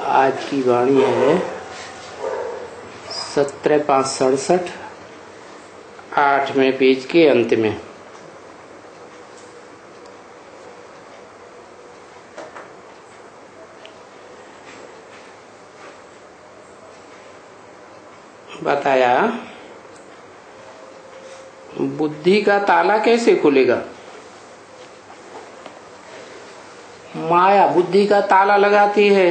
आज की वाणी है 17/5/67, 8वें पेज के अंत में। बताया बुद्धि का ताला कैसे खुलेगा। माया बुद्धि का ताला लगाती है।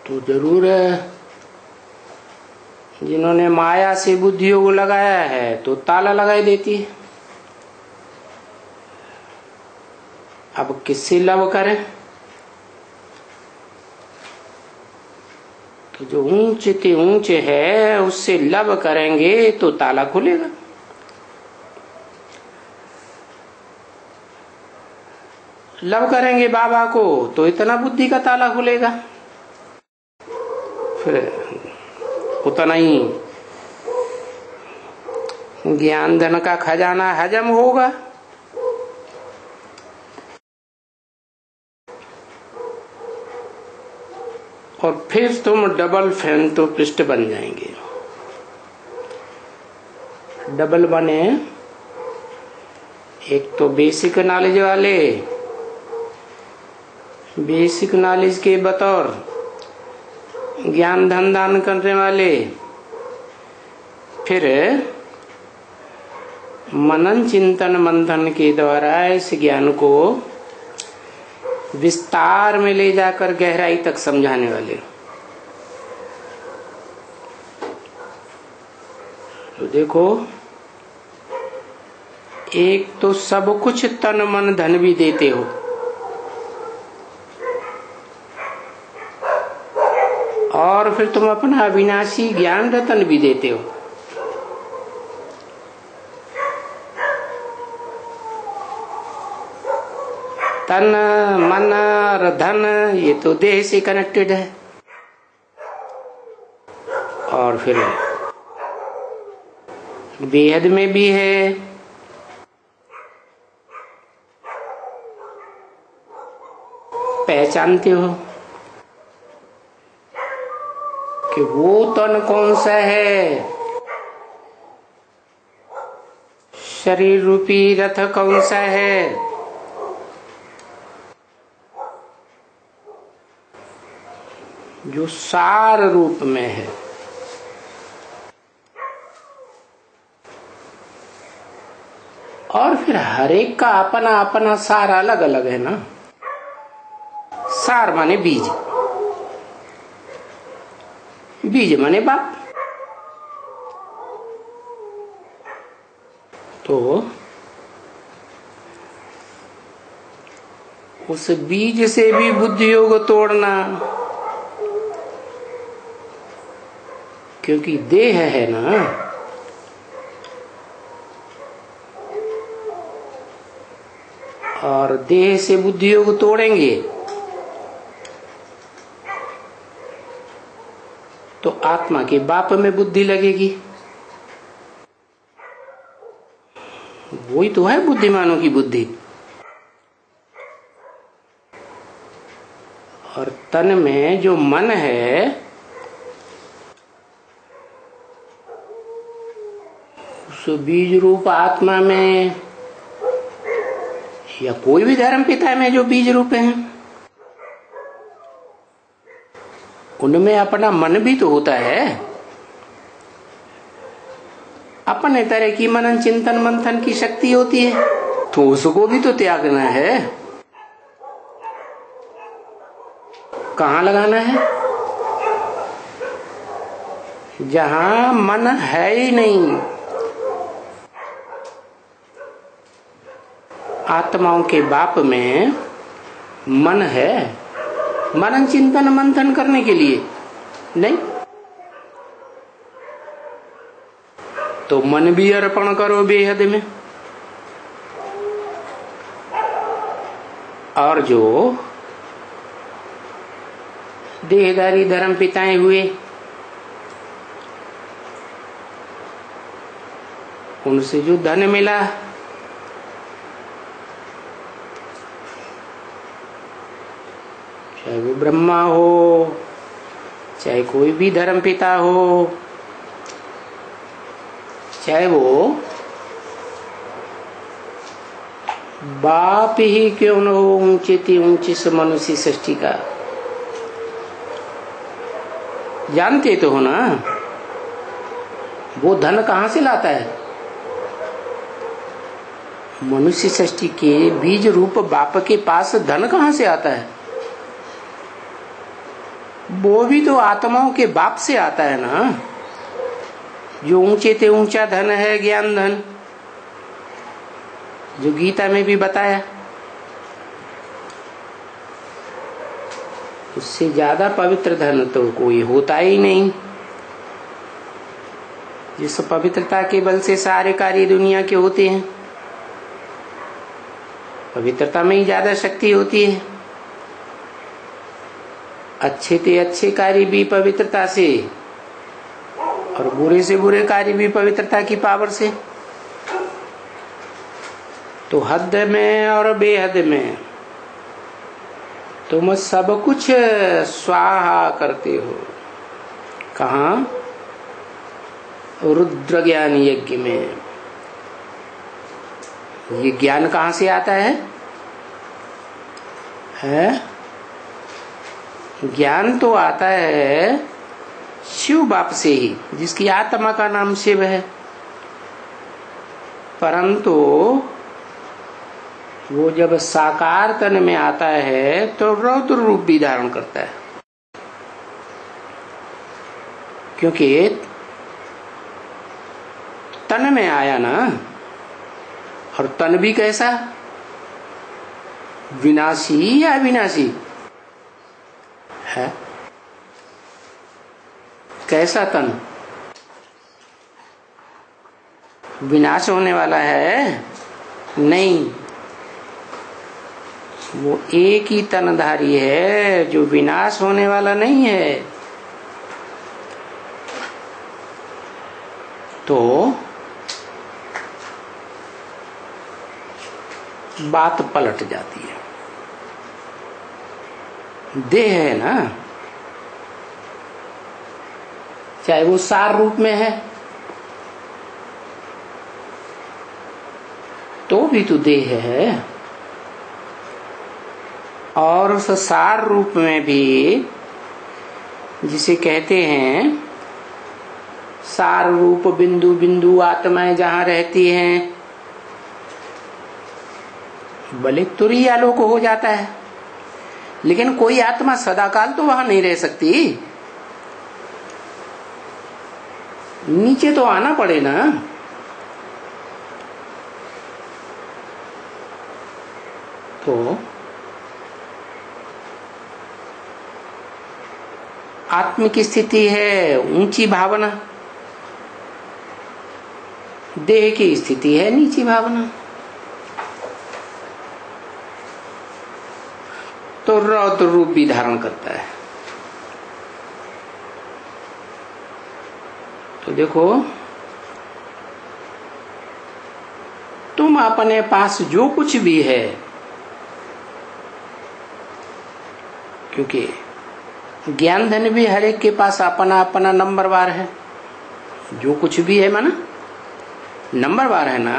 तो जरूर है जिन्होंने माया से बुद्धियों को लगाया है तो ताला लगाई देती है। अब किससे लव करें कि जो ऊंचे ते ऊंचे है उससे लव करेंगे तो ताला खुलेगा। लव करेंगे बाबा को तो इतना बुद्धि का ताला खुलेगा, फिर उतना ही ज्ञान धन का खजाना हजम होगा। और फिर तुम डबल फैन तो पृष्ठ बन जाएंगे। डबल बने, एक तो बेसिक नॉलेज वाले, बेसिक नॉलेज के बतौर ज्ञान धन दान करने वाले, फिर मनन चिंतन मंथन के द्वारा इस ज्ञान को विस्तार में ले जाकर गहराई तक समझाने वाले। तो देखो, एक तो सब कुछ तन मन धन भी देते हो, और फिर तुम अपना अविनाशी ज्ञान रतन भी देते हो। तन मन और धन ये तो देह से कनेक्टेड है, और फिर बेहद में भी है। पहचानते हो कि वो तन कौन सा है, शरीर रूपी रथ कौन सा है। जो सार रूप में है। और फिर हर एक का अपना अपना सार अलग अलग है ना। सार माने बीज, बीज माने बाप। तो उस बीज से भी बुद्धियों को तोड़ना, क्योंकि देह है ना। और देह से बुद्धियों को तोड़ेंगे तो आत्मा के बाप में बुद्धि लगेगी। वही तो है बुद्धिमानों की बुद्धि। और तन में जो मन है उस बीज रूप आत्मा में, या कोई भी धर्म पिता में जो बीज रूप हैं, उनमें अपना मन भी तो होता है। अपने तरह की मनन चिंतन मंथन की शक्ति होती है, तो उसको भी तो त्यागना है। कहाँ लगाना है? जहां मन है ही नहीं। आत्माओं के बाप में मन है, मनन चिंतन मंथन करने के लिए नहीं। तो मन भी अर्पण करो बेहद में। और जो देहदारी धर्म पिताएं हुए, उनसे जो धन मिला चाहे वो ब्रह्मा हो, चाहे कोई भी धर्म पिता हो, चाहे वो बाप ही क्यों न हो ऊंची से मनुष्य सृष्टि का, जानते तो हो ना वो धन कहां से लाता है। मनुष्य सृष्टि के बीज रूप बाप के पास धन कहां से आता है। वो भी तो आत्माओं के बाप से आता है ना, जो ऊंचे ते ऊंचा धन है ज्ञान धन, जो गीता में भी बताया। उससे ज्यादा पवित्र धन तो कोई होता ही नहीं, जिस पवित्रता के बल से सारे कार्य दुनिया के होते हैं। पवित्रता में ही ज्यादा शक्ति होती है। अच्छे ते अच्छे कार्य भी पवित्रता से, और बुरे से बुरे कार्य भी पवित्रता की पावर से। तो हद में और बेहद में तुम सब कुछ स्वाहा करते हो। कहाँ? रुद्र ज्ञान यज्ञ में। ये ज्ञान कहाँ से आता है? ज्ञान तो आता है शिव बाप से ही, जिसकी आत्मा का नाम शिव है। परंतु वो जब साकार तन में आता है तो रौद्र रूप भी धारण करता है, क्योंकि तन में आया ना। और तन भी कैसा? विनाशी या अविनाशी है? कैसा तन? विनाश होने वाला है? नहीं, वो एक ही तनधारी है जो विनाश होने वाला नहीं है। तो बात पलट जाती है। देह है ना, चाहे वो सार रूप में है तो भी तो देह है, और उस सार रूप में भी जिसे कहते हैं सार रूप बिंदु बिंदु आत्माएं जहां रहती हैं, भले तुरी आलोक हो जाता है, लेकिन कोई आत्मा सदाकाल तो वहां नहीं रह सकती। नीचे तो आना पड़े ना। तो आत्म की स्थिति है ऊंची भावना, देह की स्थिति है नीची भावना। तो रौद्र रूप भी धारण करता है। तो देखो, तुम अपने पास जो कुछ भी है, क्योंकि ज्ञान धन भी हर एक के पास अपना अपना नंबरवार है। जो कुछ भी है माना नंबरवार है ना,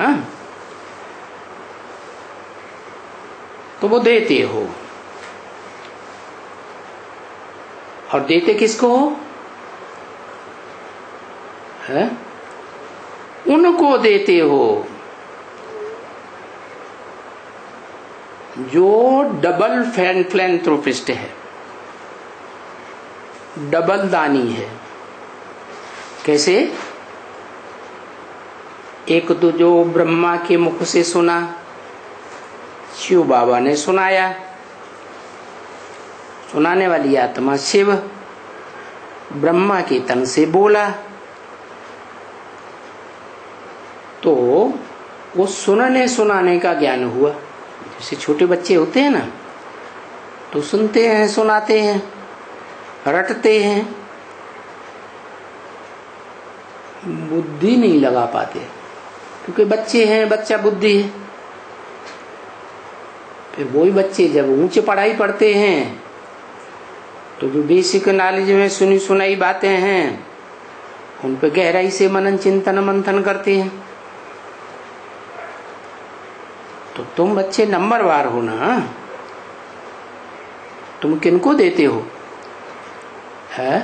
तो वो देते हो। और देते किसको हो? है? उनको देते हो जो डबल फिलैंथ्रोपिस्ट है, डबल दानी है। कैसे? एक तो जो ब्रह्मा के मुख से सुना, शिव बाबा ने सुनाया, सुनाने वाली आत्मा शिव, ब्रह्मा के तन से बोला, तो वो सुनने सुनाने का ज्ञान हुआ। जैसे छोटे बच्चे होते हैं ना, तो सुनते हैं, सुनाते हैं, रटते हैं, बुद्धि नहीं लगा पाते, क्योंकि बच्चे हैं, बच्चा बुद्धि है। फिर वही बच्चे जब ऊंचे पढ़ाई पढ़ते हैं तो जो बेसिक नॉलेज में सुनी सुनाई बातें हैं उन पे गहराई से मनन चिंतन मंथन करते हैं। तो तुम बच्चे नंबरवार हो ना, तुम किनको देते हो? है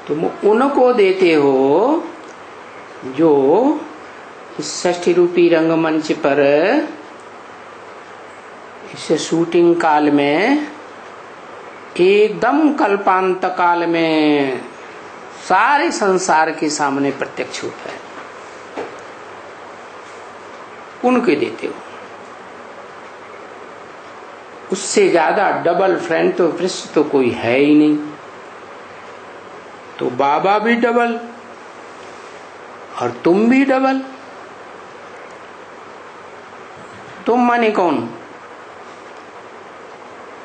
तुम उनको देते हो जो इस षष्ठी रूपी रंगमंच पर इस शूटिंग काल में एकदम कल्पांत काल में सारे संसार के सामने प्रत्यक्ष होता है, उनके देते हो। उससे ज्यादा डबल फ्रेंड तो पृष्ठ तो कोई है ही नहीं। तो बाबा भी डबल और तुम भी डबल। तुम माने कौन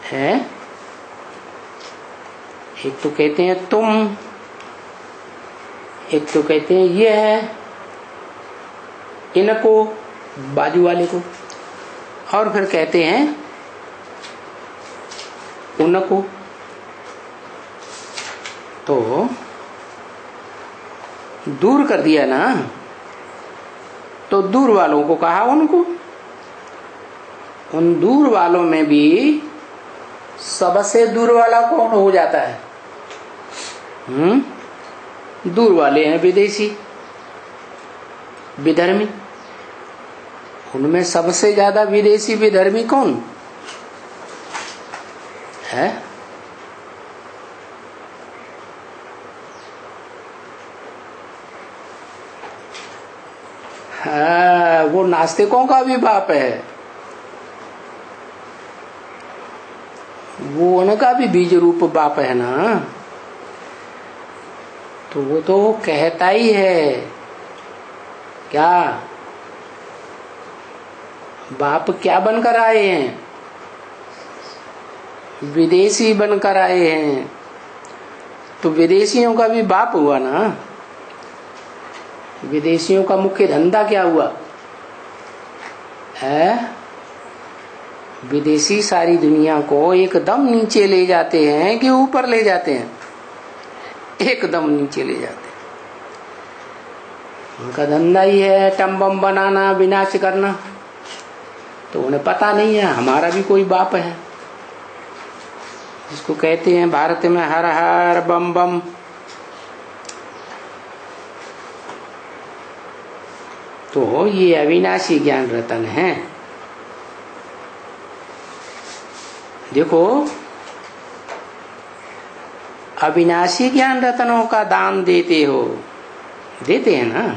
है? एक तो कहते हैं तुम, एक तो कहते हैं ये है, इनको बाजू वाले को, और फिर कहते हैं उनको। तो दूर कर दिया ना, तो दूर वालों को कहा उनको। उन दूर वालों में भी सबसे दूर वाला कौन हो जाता है? दूर वाले हैं विदेशी, विधर्मी। उनमें सबसे ज्यादा विदेशी विधर्मी कौन है? वो नास्तिकों का भी बाप है, वो उनका भी बीज रूप बाप है ना। तो वो तो कहता ही है क्या, बाप क्या बनकर आए हैं? विदेशी बनकर आए हैं। तो विदेशियों का भी बाप हुआ ना। विदेशियों का मुख्य धंधा क्या हुआ है? विदेशी सारी दुनिया को एकदम नीचे ले जाते हैं कि ऊपर ले जाते हैं? एकदम नीचे ले जाते हैं। उनका धंधा ही है टम बम बनाना, विनाश करना। तो उन्हें पता नहीं है हमारा भी कोई बाप है, जिसको कहते हैं भारत में हर हर बम बम। तो ये अविनाशी ज्ञान रतन है। देखो, अविनाशी ज्ञान रतनों का दान देते हो, देते हैं ना,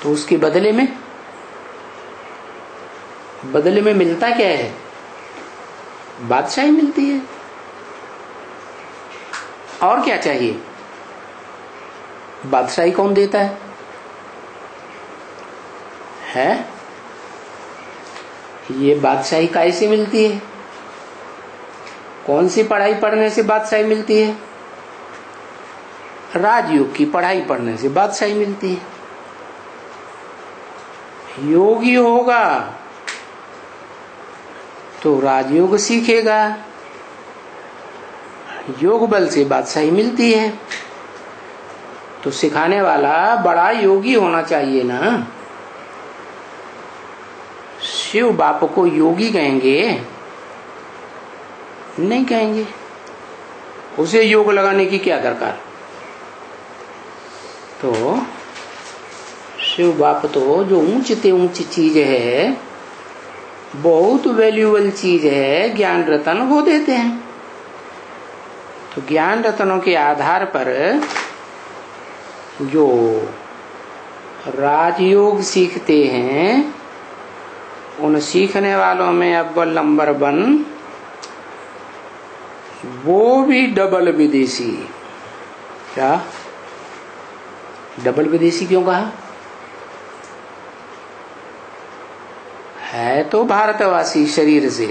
तो उसके बदले में मिलता क्या है? बादशाही मिलती है। और क्या चाहिए? बादशाही कौन देता है? ये बादशाही कैसे मिलती है? कौन सी पढ़ाई पढ़ने से बादशाही मिलती है? राजयोग की पढ़ाई पढ़ने से बादशाही मिलती है। योगी होगा तो राजयोग सीखेगा, योग बल से बादशाही मिलती है। तो सिखाने वाला बड़ा योगी होना चाहिए ना। शिव बाप को योगी कहेंगे? नहीं कहेंगे। उसे योग लगाने की क्या दरकार? तो शिव बाप तो जो ऊंचते ऊंची चीज है, बहुत वैल्यूएबल चीज है, ज्ञान रतन, वो देते हैं। तो ज्ञान रतनों के आधार पर जो राजयोग सीखते हैं, उन सीखने वालों में अव्वल नंबर 1 वो भी डबल विदेशी। क्या डबल विदेशी क्यों कहा? है तो भारतवासी, शरीर से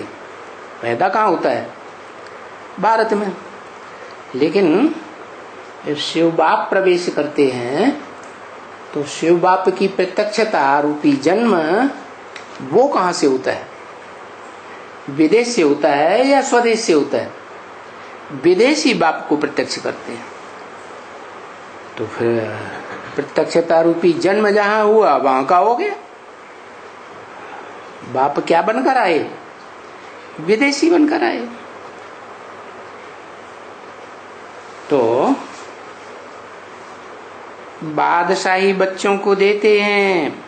पैदा कहाँ होता है? भारत में। लेकिन शिव बाप प्रवेश करते हैं तो शिव बाप की प्रत्यक्षता रूपी जन्म वो कहाँ से होता है? विदेश से होता है या स्वदेश से होता है? विदेशी बाप को प्रत्यक्ष करते हैं। तो फिर प्रत्यक्षता रूपी जन्म जहां हुआ वहां का हो गया। बाप क्या बनकर आए? विदेशी बनकर आए। तो बादशाही बच्चों को देते हैं,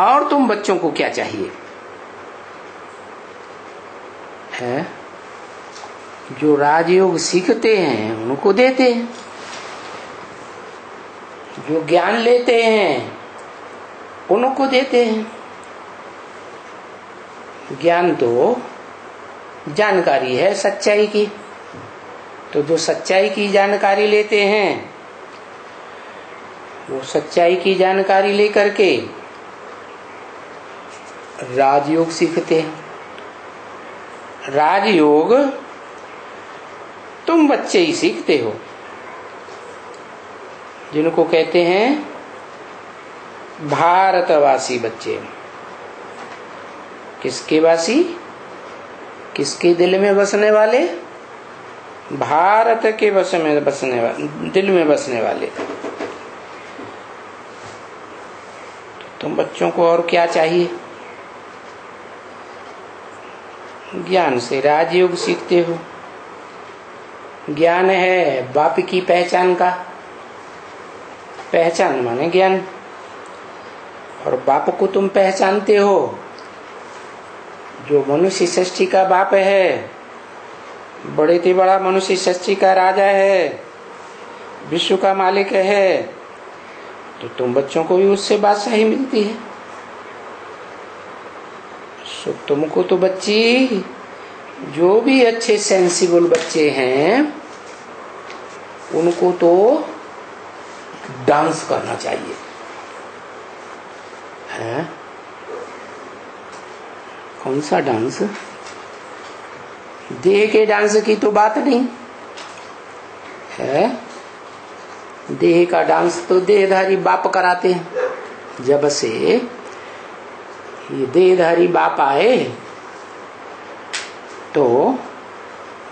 और तुम बच्चों को क्या चाहिए है? जो राजयोग सीखते हैं उनको देते हैं, जो ज्ञान लेते हैं उनको देते हैं। ज्ञान तो जानकारी है सच्चाई की, तो जो सच्चाई की जानकारी लेते हैं वो सच्चाई की जानकारी लेकर के राजयोग सीखते हैं। राजयोग तुम बच्चे ही सीखते हो, जिनको कहते हैं भारतवासी बच्चे। किसके वासी? किसके दिल में बसने वाले? भारत के बस में बसने वाले, दिल में बसने वाले। तुम बच्चों को और क्या चाहिए? ज्ञान से राजयोग सीखते हो। ज्ञान है बाप की पहचान का, पहचान माने ज्ञान, और बाप को तुम पहचानते हो जो मनुष्य सृष्टि का बाप है, बड़े से बड़ा मनुष्य सृष्टि का राजा है, विश्व का मालिक है। तो तुम बच्चों को भी उससे बादशाही मिलती है। सो तुमको तो बच्ची, जो भी अच्छे सेंसिबल बच्चे हैं उनको तो डांस करना चाहिए है। कौन सा डांस? देह के डांस की तो बात नहीं है। देह का डांस तो देहधारी बाप कराते हैं। जब से ये देहधारी बाप आए तो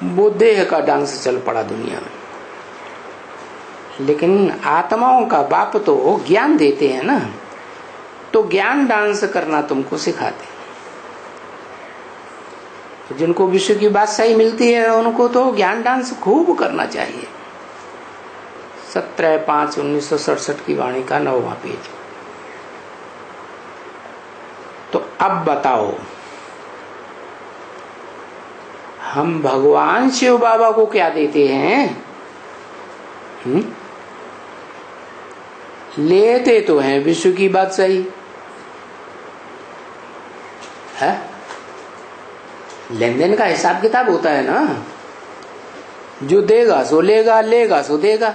वो देह का डांस चल पड़ा दुनिया में। लेकिन आत्माओं का बाप तो ज्ञान देते हैं ना, तो ज्ञान डांस करना तुमको सिखाते हैं। जिनको विश्व की बादशाही मिलती है उनको तो ज्ञान डांस खूब करना चाहिए। 17/5/1967 की वाणी का 9वां पेज। तो अब बताओ, हम भगवान शिव बाबा को क्या देते हैं? लेते तो हैं विश्व की बादशाही है। लेन देन का हिसाब किताब होता है ना, जो देगा सो लेगा, लेगा सो देगा।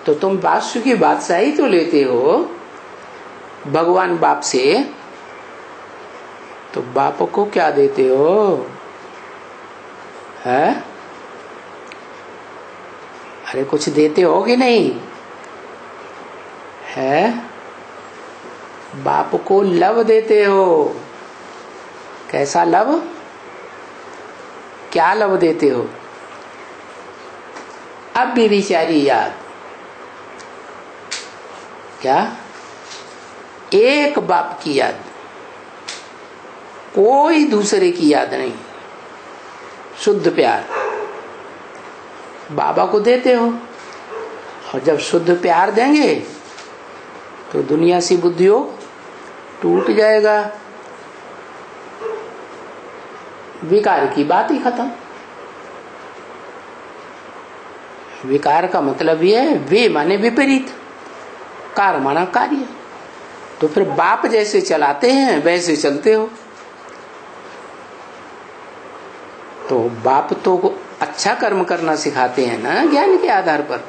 तो तुम विश्व की बादशाही तो लेते हो भगवान बाप से, तो बाप को क्या देते हो है? अरे कुछ देते हो कि नहीं है? बाप को लव देते हो। कैसा लव? क्या लव देते हो? अब भी बेचारी याद, क्या? एक बाप की याद, कोई दूसरे की याद नहीं। शुद्ध प्यार बाबा को देते हो, और जब शुद्ध प्यार देंगे तो दुनिया सी बुद्धियों टूट जाएगा। विकार की बात ही खत्म। विकार का मतलब ये है, वे माने विपरीत, कार माना कार्य। तो फिर बाप जैसे चलाते हैं वैसे चलते हो। तो बाप तो अच्छा कर्म करना सिखाते हैं ना ज्ञान के आधार पर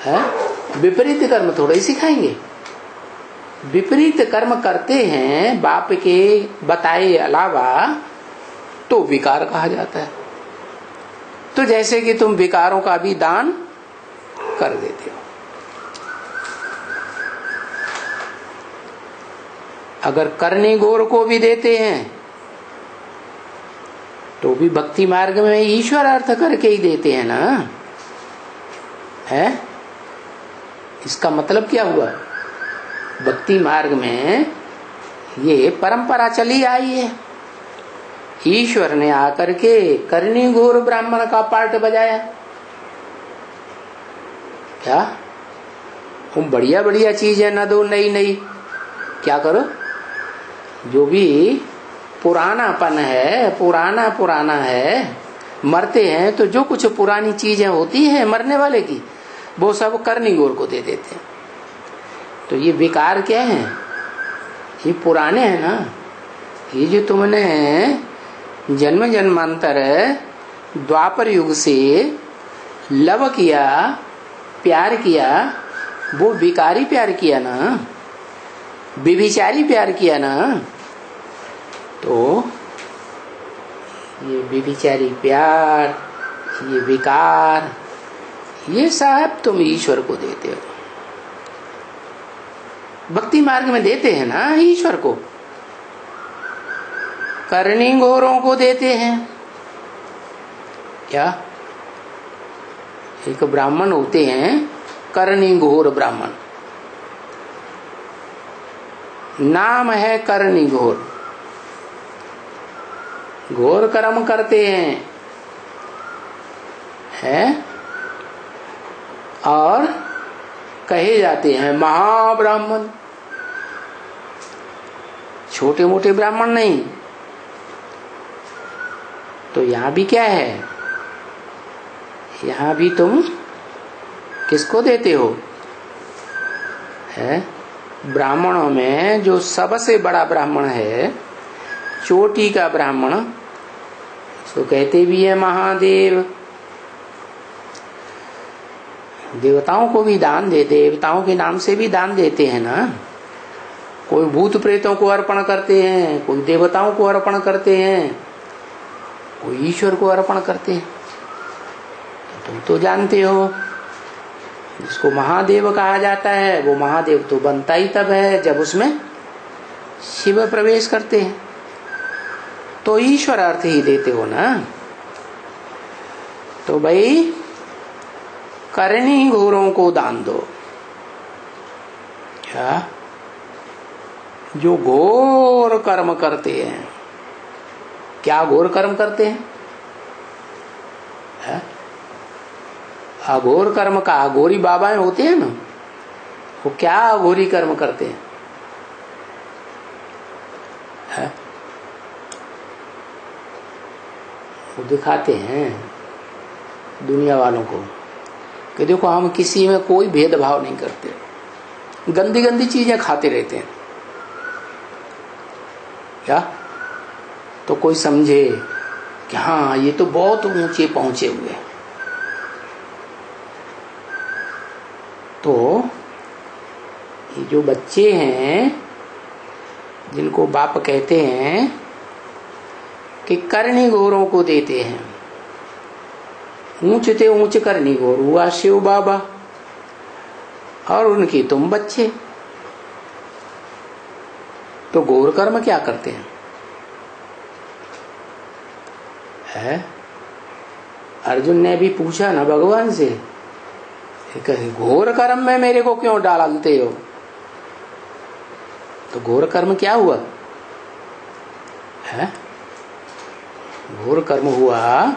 है। विपरीत कर्म थोड़ा ही सिखाएंगे। विपरीत कर्म करते हैं बाप के बताए अलावा तो विकार कहा जाता है। तो जैसे कि तुम विकारों का भी दान कर देते हो। अगर करनी घोर को भी देते हैं तो भी भक्ति मार्ग में ईश्वर अर्थ करके ही देते हैं ना, है? इसका मतलब क्या हुआ? भक्ति मार्ग में ये परंपरा चली आई है। ईश्वर ने आकर के करनी घोर ब्राह्मण का पार्ट बजाया। क्या तुम बढ़िया बढ़िया चीज है ना दो नई नई, क्या करो? जो भी पुरानापन है, पुराना है, मरते हैं तो जो कुछ पुरानी चीजें होती है मरने वाले की, वो सब करनी घोर को दे देते हैं। तो ये विकार क्या है? ये पुराने हैं ना। ये जो तुमने जन्म जन्मांतर द्वापर युग से लव किया, प्यार किया, वो विकारी प्यार किया ना, व्यभिचारी प्यार किया ना। तो ये व्यभिचारी प्यार, ये विकार, ये सब तुम ईश्वर को देते हो। भक्ति मार्ग में देते हैं ना ईश्वर को, करनी घोरों को देते हैं। क्या? एक ब्राह्मण होते हैं करनी घोर ब्राह्मण, नाम है करनी घोर, घोर कर्म करते हैं और कहे जाते हैं महाब्राह्मण। छोटे मोटे ब्राह्मण नहीं। तो यहां भी क्या है? यहां भी तुम किसको देते हो? है ब्राह्मणों में जो सबसे बड़ा ब्राह्मण है, चोटी का ब्राह्मण, उसको कहते भी है महादेव। देवताओं को भी दान दे, देवताओं के नाम से भी दान देते हैं ना। कोई भूत प्रेतों को अर्पण करते हैं, कोई देवताओं को अर्पण करते हैं, कोई ईश्वर को अर्पण करते हैं। तुम तो जानते हो, जिसको महादेव कहा जाता है वो महादेव तो बनता ही तब है जब उसमें शिव प्रवेश करते हैं। तो ईश्वर अर्थ ही देते हो ना। तो भाई करनी घोरों को दान दो। क्या? जो घोर कर्म करते हैं। क्या घोर कर्म करते हैं? है? अघोर कर्म का अघोरी बाबाएं होते हैं ना, वो क्या अघोरी कर्म करते हैं? है? वो दिखाते हैं दुनिया वालों को कि देखो हम किसी में कोई भेदभाव नहीं करते, गंदी गंदी चीजें खाते रहते हैं। क्या? तो कोई समझे कि हाँ ये तो बहुत ऊंचे पहुंचे हुए। तो ये जो बच्चे हैं जिनको बाप कहते हैं कि करनी घोरों को देते हैं, ऊंच ते ऊंच करनी घोर हुआ शिव बाबा और उनकी तुम बच्चे। तो घोर कर्म क्या करते हैं? है? अर्जुन ने भी पूछा ना भगवान से, घोर कर्म में मेरे को क्यों डालते हो? तो घोर कर्म क्या हुआ है? घोर कर्म हुआ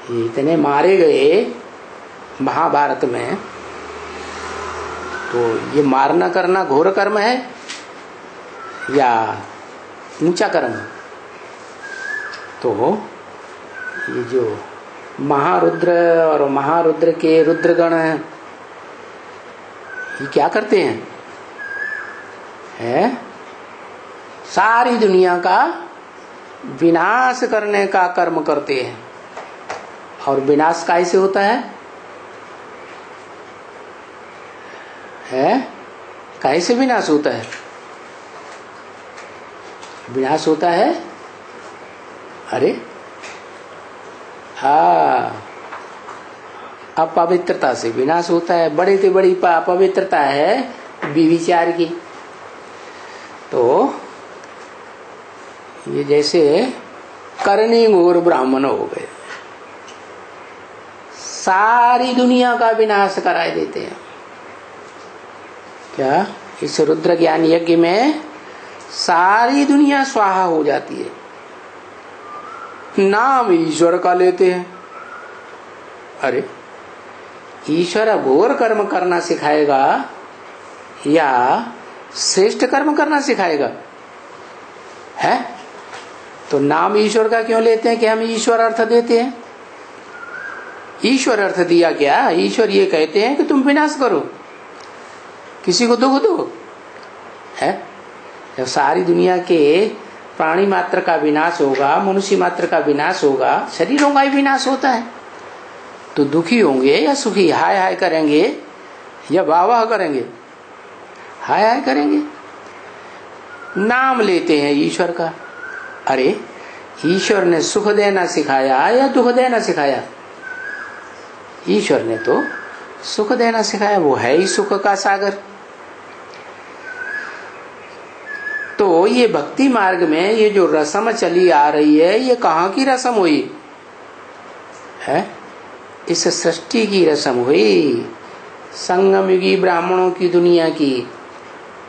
ये इतने मारे गए महाभारत में, तो ये मारना करना घोर कर्म है या ऊंचा कर्म? तो ये जो महारुद्र और महारुद्र के रुद्रगण ये क्या करते हैं? है? सारी दुनिया का विनाश करने का कर्म करते हैं। और विनाश कैसे होता है? कैसे विनाश होता है? विनाश होता है, अरे हाँ, अपवित्रता से विनाश होता है। बड़े से बड़ी अपवित्रता है व्यभिचार की। तो ये जैसे करनी घोर ब्राह्मण हो गए, सारी दुनिया का विनाश कराए देते हैं। क्या इस रुद्र ज्ञान यज्ञ में सारी दुनिया स्वाहा हो जाती है। नाम ईश्वर का लेते हैं। अरे ईश्वर घोर कर्म करना सिखाएगा या श्रेष्ठ कर्म करना सिखाएगा? है तो नाम ईश्वर का क्यों लेते हैं कि हम ईश्वर अर्थ देते हैं? ईश्वर अर्थ दिया क्या? ईश्वर ये कहते हैं कि तुम विनाश करो, किसी को दुख दो। है जब सारी दुनिया के प्राणी मात्र का विनाश होगा, मनुष्य मात्र का विनाश होगा, शरीरों का ही विनाश होता है, तो दुखी होंगे या सुखी? हाय हाय करेंगे या वाह वाह करेंगे? हाय हाय करेंगे। नाम लेते हैं ईश्वर का। अरे ईश्वर ने सुख देना सिखाया या दुख देना सिखाया? ईश्वर ने तो सुख देना सिखाया, वो है ही सुख का सागर। तो ये भक्ति मार्ग में ये जो रस्म चली आ रही है, ये कहाँ की रस्म हुई है? इस सृष्टि की रस्म हुई, संगम युगी ब्राह्मणों की दुनिया की।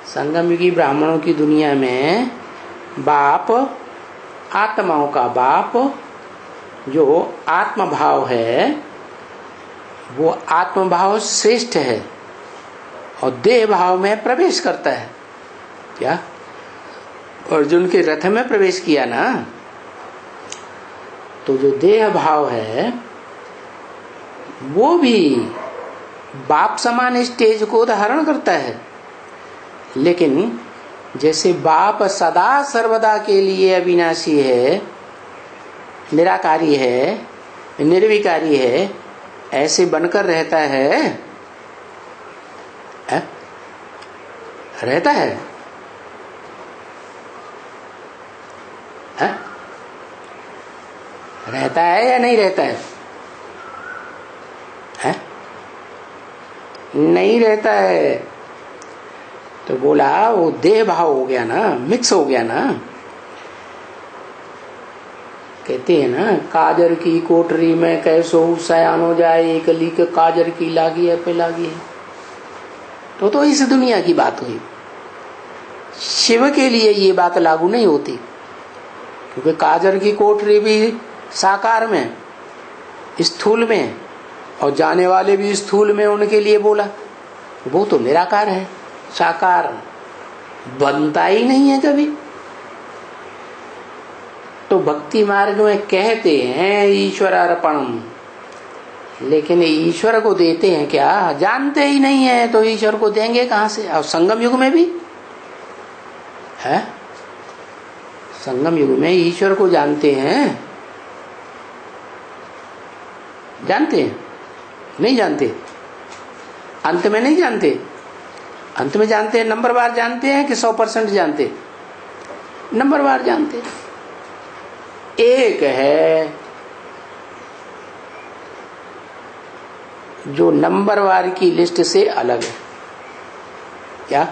संगम युगी ब्राह्मणों की दुनिया में बाप, आत्माओं का बाप, जो आत्म भाव है, वो आत्म भाव श्रेष्ठ है और देह भाव में प्रवेश करता है। क्या अर्जुन के रथ में प्रवेश किया ना, तो जो देह भाव है वो भी बाप समान स्टेज को धारण करता है। लेकिन जैसे बाप सदा सर्वदा के लिए अविनाशी है, निराकारी है, निर्विकारी है, ऐसे बनकर रहता है, रहता है, रहता है या नहीं रहता है? नहीं रहता है। तो बोला वो देह भाव हो गया ना, मिक्स हो गया ना। कहते हैं ना, काजर की कोठरी में कैसो सयान हो जाए, एक लीक काजर की लागी है पे लागी है। तो इस दुनिया की बात हुई। शिव के लिए ये बात लागू नहीं होती, क्योंकि काजर की कोठरी भी साकार में, स्थूल में, और जाने वाले भी स्थूल में, उनके लिए बोला। वो तो निराकार है, साकार बनता ही नहीं है कभी। तो भक्ति मार्ग में कहते हैं ईश्वर अर्पणम, लेकिन ईश्वर को देते हैं क्या? जानते ही नहीं है, तो ईश्वर को देंगे कहां से? और संगम युग में भी है, संगम युग में ईश्वर को जानते हैं? जानते हैं? नहीं जानते। अंत में नहीं जानते। अंत में जानते हैं, नंबरवार जानते हैं कि 100% जानते? नंबरवार जानते। एक है जो नंबरवार की लिस्ट से अलग है। क्या?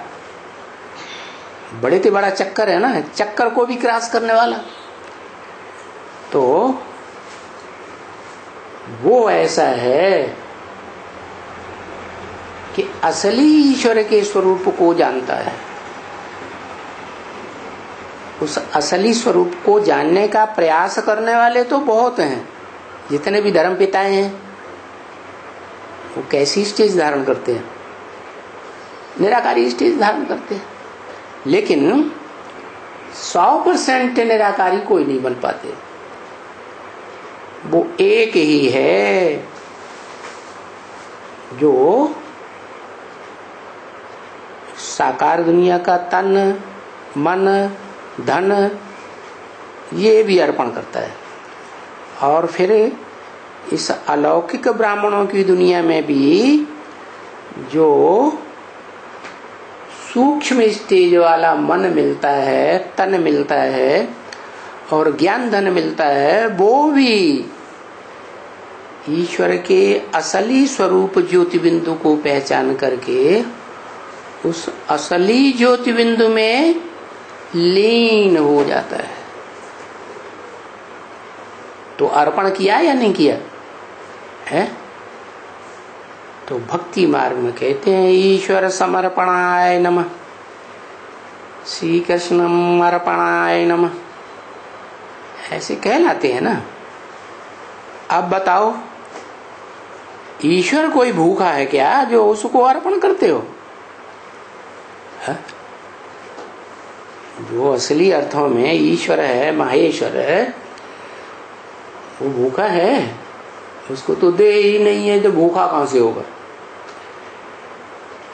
बड़े से बड़ा चक्कर है ना, चक्कर को भी क्रॉस करने वाला। तो वो ऐसा है कि असली ईश्वर के स्वरूप को जानता है। उस असली स्वरूप को जानने का प्रयास करने वाले तो बहुत हैं। जितने भी धर्म पिताएं हैं, वो कैसी स्टेज धारण करते हैं? निराकारी स्टेज धारण करते हैं। लेकिन 100% निराकारी कोई नहीं बन पाते। वो एक ही है जो साकार दुनिया का तन, मन, धन ये भी अर्पण करता है। और फिर इस अलौकिक ब्राह्मणों की दुनिया में भी जो सूक्ष्म स्टेज वाला मन मिलता है, तन मिलता है और ज्ञान धन मिलता है, वो भी ईश्वर के असली स्वरूप ज्योति बिंदु को पहचान करके उस असली ज्योति बिंदु में लीन हो जाता है। तो अर्पण किया या नहीं किया है? तो भक्ति मार्ग में कहते हैं ईश्वर समर्पणाय नमः, श्री कृष्णम अर्पणाय नमः, ऐसे कहलाते हैं ना। अब बताओ, ईश्वर कोई भूखा है क्या जो उसको अर्पण करते हो? है? जो असली अर्थों में ईश्वर है, महेश्वर है, वो भूखा है? उसको तो दे ही नहीं है, तो भूखा कहां से होगा?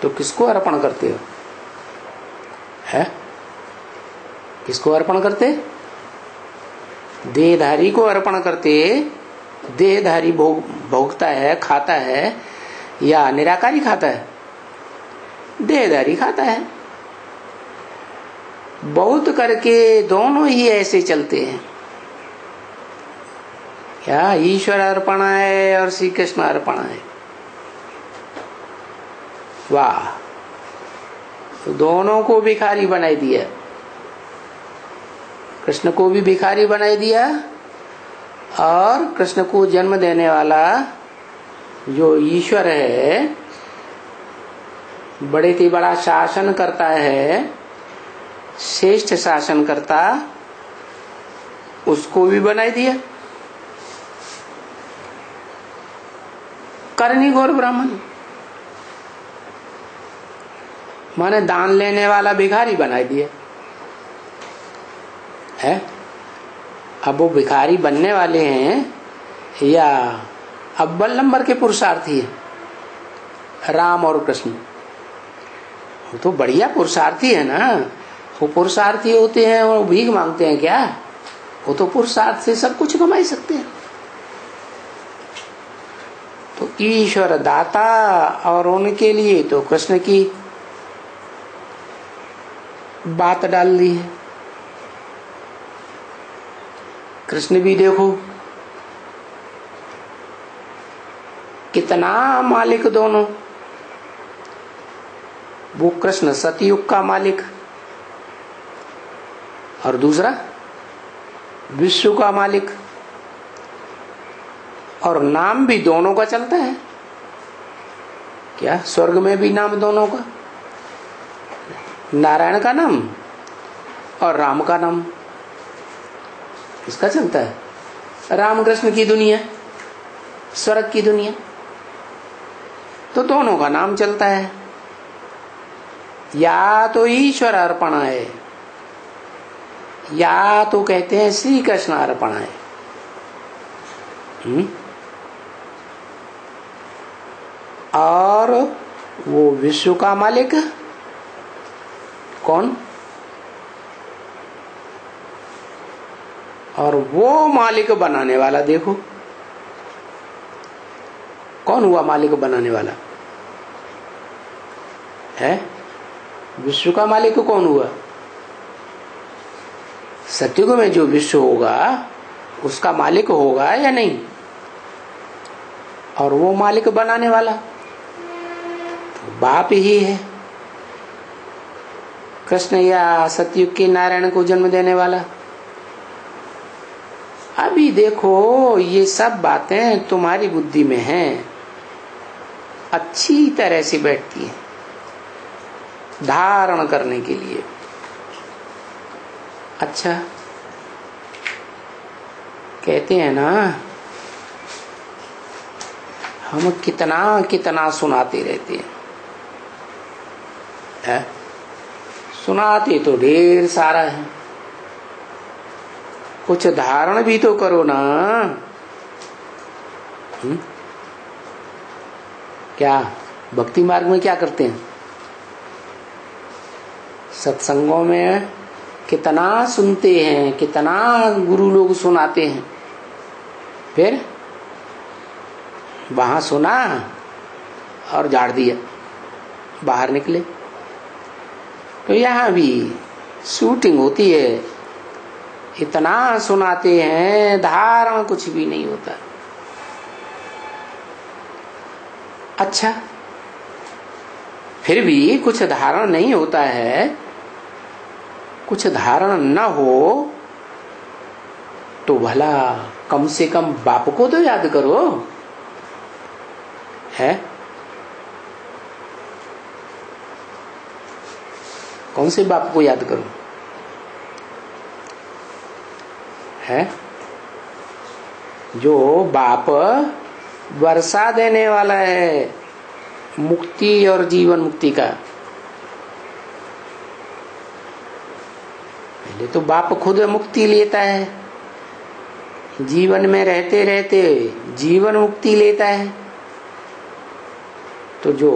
तो किसको अर्पण करते हो? है? किसको अर्पण करते? देहधारी को अर्पण करते। देहधारी भोगता है, खाता है, या निराकारी खाता है? देहधारी खाता है। बहुत करके दोनों ही ऐसे चलते हैं। क्या ईश्वर अर्पण है और श्री कृष्ण अर्पण है? वाह, तो दोनों को भिखारी बनाई दिया। कृष्ण को भी भिखारी बनाई दिया, और कृष्ण को जन्म देने वाला जो ईश्वर है, बड़े से बड़ा शासन करता है, श्रेष्ठ शासन करता, उसको भी बनाई दिया करनी घोर ब्राह्मण, माने दान लेने वाला भिखारी बनाई दिया है। अब वो भिखारी बनने वाले हैं या अव्वल नंबर के पुरुषार्थी है राम और कृष्ण? वो तो बढ़िया पुरुषार्थी है ना। वो पुरुषार्थी होते हैं और भीख मांगते हैं क्या? वो तो पुरुषार्थ से सब कुछ कमा सकते हैं। तो ईश्वर दाता, और उनके लिए तो कृष्ण की बात डाल दी है। कृष्ण भी देखो कितना मालिक दोनों। वो कृष्ण सतयुग का मालिक, और दूसरा विश्व का मालिक, और नाम भी दोनों का चलता है। क्या स्वर्ग में भी नाम दोनों का? नारायण का नाम और राम का नाम किसका चलता है? राम कृष्ण की दुनिया, स्वर्ग की दुनिया, तो दोनों का नाम चलता है। या तो ईश्वर अर्पण है, या तो कहते हैं श्री कृष्ण अर्पण है। और वो विश्व का मालिक कौन? और वो मालिक बनाने वाला देखो कौन हुआ? मालिक बनाने वाला है। विश्व का मालिक कौन हुआ? सतयुग में जो विश्व होगा उसका मालिक होगा या नहीं? और वो मालिक बनाने वाला तो बाप ही है। कृष्ण या सतयुग के नारायण को जन्म देने वाला। अभी देखो ये सब बातें तुम्हारी बुद्धि में हैं, अच्छी तरह से बैठती है धारण करने के लिए। अच्छा, कहते हैं ना हम कितना कितना सुनाते रहते हैं, सुनाते तो ढेर सारा है, कुछ धारण भी तो करो ना। क्या भक्ति मार्ग में क्या करते हैं? सत्संगों में कितना सुनते हैं, कितना गुरु लोग सुनाते हैं, फिर वहां सुना और झाड़ दिया, बाहर निकले। तो यहाँ भी शूटिंग होती है, इतना सुनाते हैं, धारण कुछ भी नहीं होता। अच्छा, फिर भी कुछ धारण नहीं होता है, कुछ धारण न हो तो भला कम से कम बाप को तो याद करो, है? कौन से बाप को याद करो, है? जो बाप वर्षा देने वाला है मुक्ति और जीवन मुक्ति का। पहले तो बाप खुद मुक्ति लेता है, जीवन में रहते रहते जीवन मुक्ति लेता है। तो जो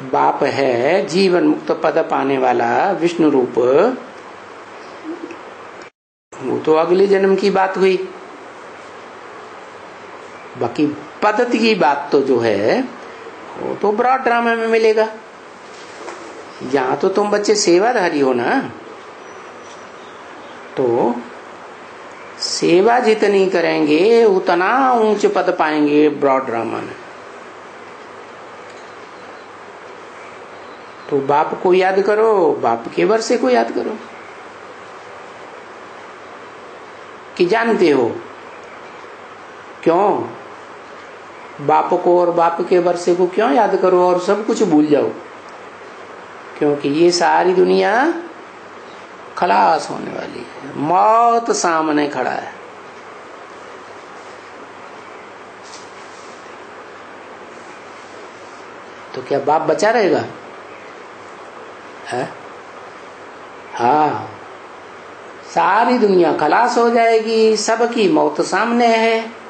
बाप है जीवन मुक्त पद पाने वाला विष्णु रूप, वो तो अगले जन्म की बात हुई। बाकी पद्धति की बात तो जो है वो तो ब्रॉड ड्रामा में मिलेगा। यहाँ तो तुम बच्चे सेवाधारी हो ना, तो सेवा जितनी करेंगे उतना ऊंच पद पाएंगे ब्रॉड ड्रामा में। तो बाप को याद करो, बाप के वर्षे को याद करो। कि जानते हो क्यों बाप को और बाप के वर्षे को क्यों याद करो और सब कुछ भूल जाओ? क्योंकि ये सारी दुनिया खलास होने वाली है, मौत सामने खड़ा है। तो क्या बाप बचा रहेगा? है? हाँ, सारी दुनिया खलास हो जाएगी, सबकी मौत सामने है।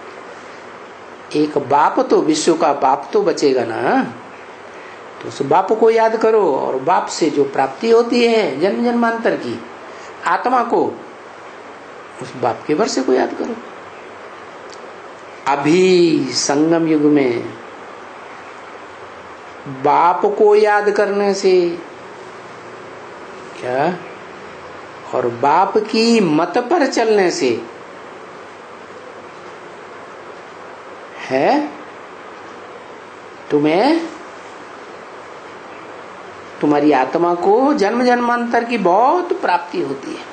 एक बाप तो विश्व का बाप तो बचेगा ना। तो उस बाप को याद करो और बाप से जो प्राप्ति होती है जन्म जन्मांतर की आत्मा को, उस बाप के वर्षे को याद करो। अभी संगम युग में बाप को याद करने से क्या, और बाप की मत पर चलने से है तुम्हें, तुम्हारी आत्मा को जन्म जन्मांतर की बहुत प्राप्ति होती है।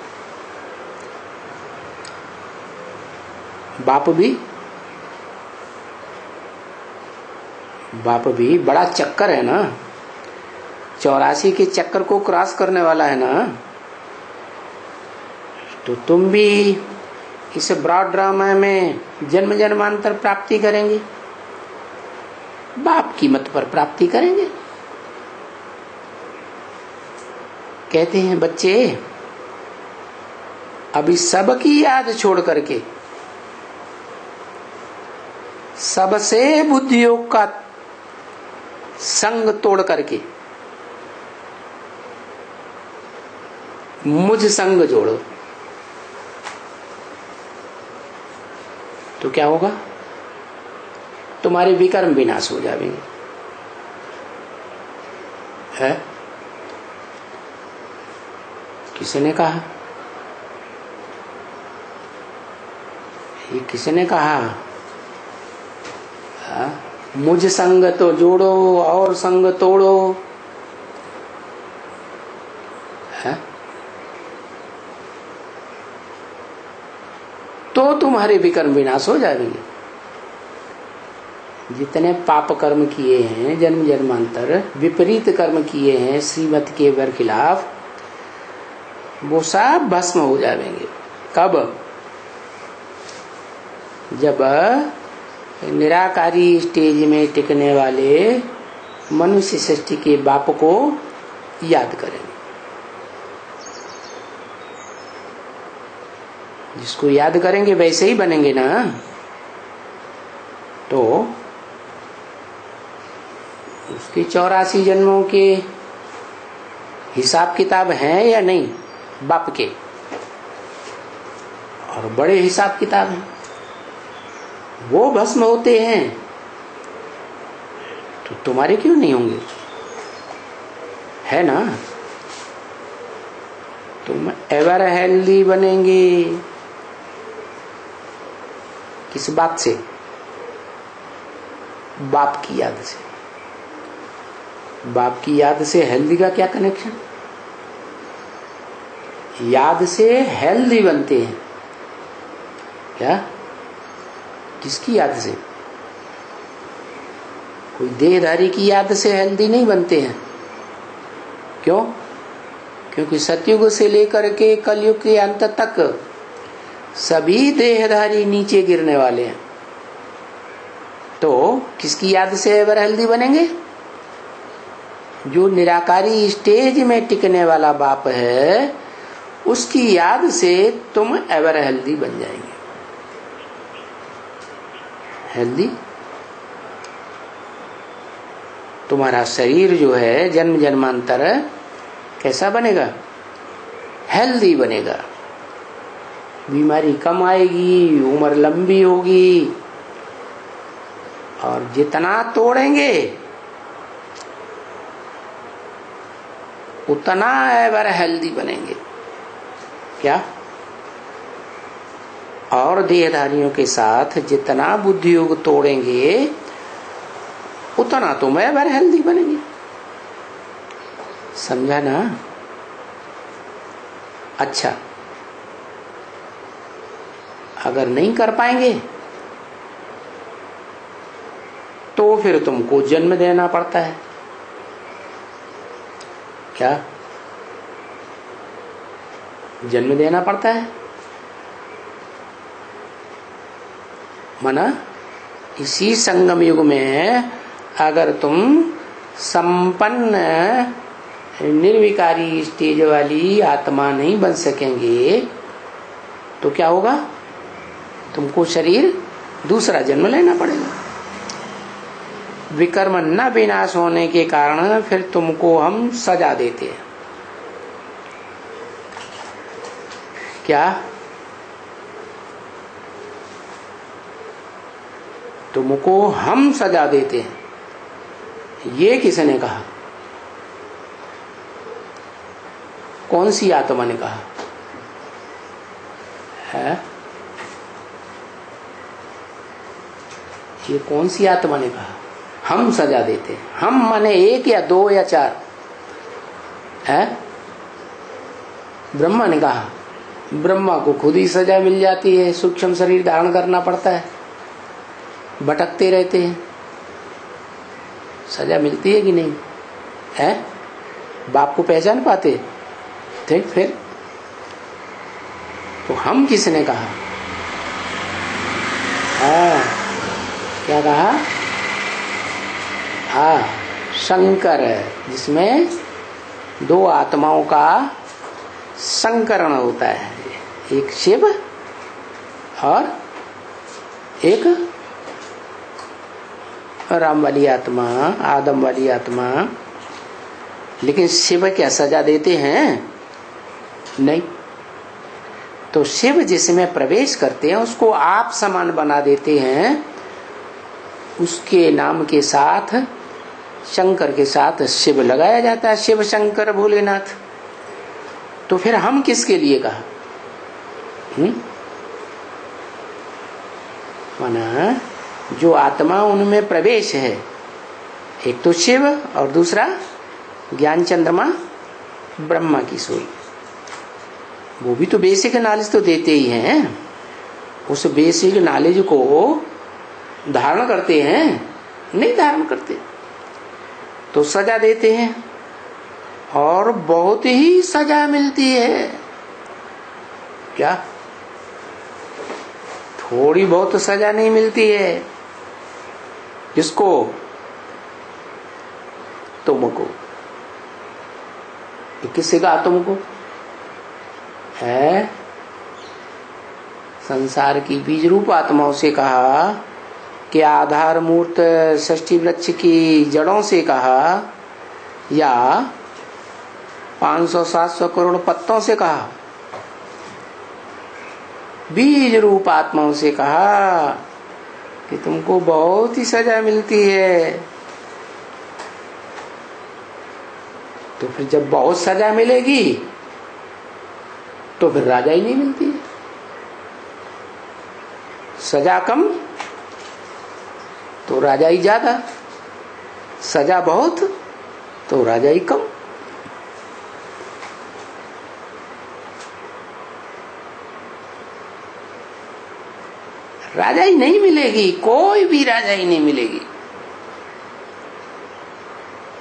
बाप भी बड़ा चक्कर है ना, 84 के चक्कर को क्रॉस करने वाला है ना। तो तुम भी इस ब्रॉड ड्रामा में जन्म जन्मांतर प्राप्ति करेंगे, बाप की मत पर प्राप्ति करेंगे। कहते हैं बच्चे अभी सबकी याद छोड़ करके, सबसे बुद्धि योग का संग तोड़ करके मुझ संग जोड़ो, तो क्या होगा? तुम्हारे विकर्म विनाश हो जाएंगे। है? किसने कहा? ये किसने कहा? मुझ संग तो जोड़ो और संग तोड़ो। है? तो तुम्हारे विकर्म विनाश हो जाएंगे। जितने पाप कर्म किए हैं जन्म जन्मांतर, विपरीत कर्म किए हैं श्रीमत के बरखिलाफ, वो सब भस्म हो जाएंगे। कब? जब निराकारी स्टेज में टिकने वाले मनुष्य सृष्टि के बाप को याद करेंगे। जिसको याद करेंगे वैसे ही बनेंगे ना। तो उसके 84 जन्मों के हिसाब किताब हैं या नहीं बाप के? और बड़े हिसाब किताब हैं, वो भस्म होते हैं। तो तुम्हारे क्यों नहीं होंगे? है ना? तुम एवर हेल्दी बनेंगे। किस बात से? बाप की याद से। बाप की याद से हेल्दी का क्या कनेक्शन? याद से हेल्दी बनते हैं। क्या? किसकी याद से? कोई देहधारी की याद से हेल्दी नहीं बनते हैं। क्यों? क्योंकि सतयुग से लेकर के कलयुग के अंत तक सभी देहधारी नीचे गिरने वाले हैं। तो किसकी याद से एवर हेल्दी बनेंगे? जो निराकारी स्टेज में टिकने वाला बाप है, उसकी याद से तुम एवर हेल्दी बन जाएंगे। हेल्दी तुम्हारा शरीर जो है जन्म जन्मांतर कैसा बनेगा? हेल्दी बनेगा। बीमारी कम आएगी, उम्र लंबी होगी, और जितना तोड़ेंगे उतना एवर हेल्दी बनेंगे। क्या? और देहधारियों के साथ जितना बुद्धि योग तोड़ेंगे उतना तुम एवर हेल्दी बनेंगे। समझा ना? अच्छा, अगर नहीं कर पाएंगे तो फिर तुमको जन्म देना पड़ता है। क्या? जन्म देना पड़ता है। माना इसी संगम युग में अगर तुम संपन्न निर्विकारी स्टेज वाली आत्मा नहीं बन सकेंगे तो क्या होगा? तुमको शरीर दूसरा जन्म लेना पड़ेगा। विकर्म न विनाश होने के कारण फिर तुमको हम सजा देते हैं। क्या? तुमको हम सजा देते हैं। ये किसने कहा? कौन सी आत्मा ने कहा है? ये कौन सी आत्मा ने कहा हम सजा देते हैं? हम माने एक या दो या चार है? ब्रह्मा ने कहा। ब्रह्मा को खुद ही सजा मिल जाती है, सूक्ष्म शरीर धारण करना पड़ता है, भटकते रहते हैं, सजा मिलती है कि नहीं है? बाप को पहचान पाते थे फिर? तो हम किसने कहा? क्या कहा? शंकर, जिसमें दो आत्माओं का संकरण होता है, एक शिव और एक राम वाली आत्मा, आदम वाली आत्मा। लेकिन शिव क्या सजा देते हैं? नहीं। तो शिव जिसमें प्रवेश करते हैं उसको आप समान बना देते हैं, उसके नाम के साथ शंकर के साथ शिव लगाया जाता है, शिव शंकर भोलेनाथ। तो फिर हम किसके लिए कहा? माना जो आत्मा उनमें प्रवेश है, एक तो शिव और दूसरा ज्ञान चंद्रमा ब्रह्मा की सोई। वो भी तो बेसिक नॉलेज तो देते ही हैं, उस बेसिक नॉलेज को धारण करते हैं? नहीं धारण करते, तो सजा देते हैं और बहुत ही सजा मिलती है। क्या? थोड़ी बहुत सजा नहीं मिलती है। किसको? तुमको। किससे कहा तुमको? है संसार की बीज रूप आत्माओं से कहा कि आधार मूर्त षष्ठी वृक्ष की जड़ों से कहा, या 500-700 करोड़ पत्तों से कहा? बीज रूप आत्माओं से कहा कि तुमको बहुत ही सजा मिलती है। तो फिर जब बहुत सजा मिलेगी तो फिर राजा ही नहीं मिलती है। सजा कम तो राजा ही ज्यादा, सजा बहुत तो राजा ही कम। राजाई नहीं मिलेगी, कोई भी राजाई नहीं मिलेगी।